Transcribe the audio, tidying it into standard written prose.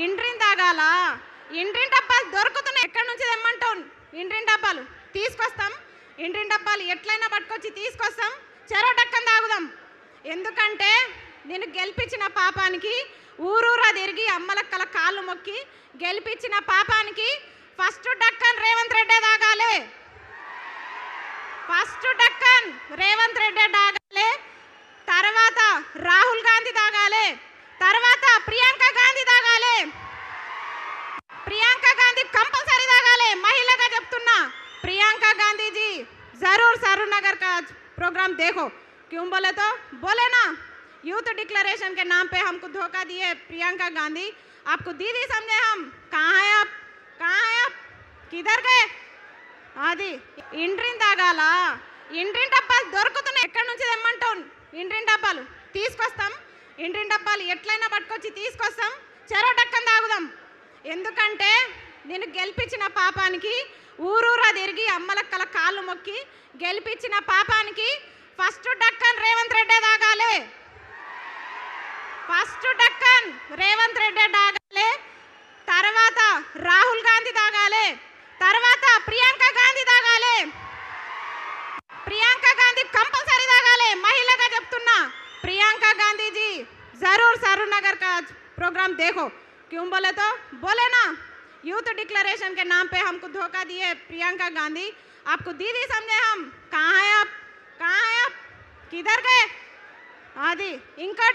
ఇండ్రిన్ తాగాల ఇండ్రిన్ డబ్బాలు దొరుకుతున్నాయి. ఎక్కడి నుంచి తెమ్మంటావు? ఇండ్రిన్ డబ్బాలు తీసుకొస్తాం. ఇండ్రిన్ డబ్బాలు ఎట్లయినా పట్టుకొచ్చి తీసుకొస్తాం. చెరో డక్కన్ తాగుదాం. ఎందుకంటే నేను గెలిపించిన పాపానికి ఊరూరా తిరిగి అమ్మలక్కల కాళ్ళు మొక్కి గెలిపించిన పాపానికి ఫస్ట్ డక్కన్ రేవంత్ రెడ్డి తాగాలి. ఫస్ట్ డక్కన్ రేవంత్ రెడ్డి తాగాలి. తర్వాత రాహుల్ గాంధీ తాగాలి. తర్వాత ప్రియాంక గాంధీ తాగాలి. ప్రియాంక గాంధీ कंपलसरी తాగాలి. మహిళగా చెప్తున్నా, प्रियंका गांधी जी जरूर सरूर नगर का प्रोग्राम देखो. क्यों बोले तो बोले ना, यूथ डिक्लेरेशन के नाम पे हमको धोखा दिए प्रियंका गांधी. आपको दीदी समझे हम? कहाँ है आप? कहाँ है आप? किधर गए? అది ఇండ్రిన్ తాగాల ఇండ్రిన్ డబ్బాలు దొరుకుతున్నాయి. ఎక్కడి నుంచి తెమ్మంటావు? ఇండ్రిన్ డబ్బాలు తీసుకొస్తాం. ఇండ్రిన్ డబ్బాలు ఎట్లయినా పట్టుకొచ్చి తీసుకొస్తాం. చెరో డక్కన్ తాగుదాం. ఎందుకంటే నేను గెలిపించిన పాపానికి ఊరూరా తిరిగి అమ్మలక్కల కాళ్ళు మొక్కి గెలిపించిన పాపానికి ఫస్ట్ డక్కన్ రేవంత్ రెడ్డి తాగాలి. ఫస్ట్ డక్కన్ రేవంత్ రెడ్డి తాగాలి. తర్వాత రాహుల్ గాంధీ తాగాలి. తర్వాత ప్రియాంక గాంధీ తాగాలి. प्रियंका गांधी कंपलसरी తాగాలి. మహిళగా చెప్తున్నా, प्रियंका गांधी जी जरूर सरूर नगर का प्रोग्राम देखो. क्यों बोले तो बोले ना, यूथ डिक्लेरेशन के नाम पे हमको धोखा दिए प्रियंका गांधी. आपको दीदी समझे हम? कहाँ है आप? कहाँ है आप? किधर गए? అది ఇంకో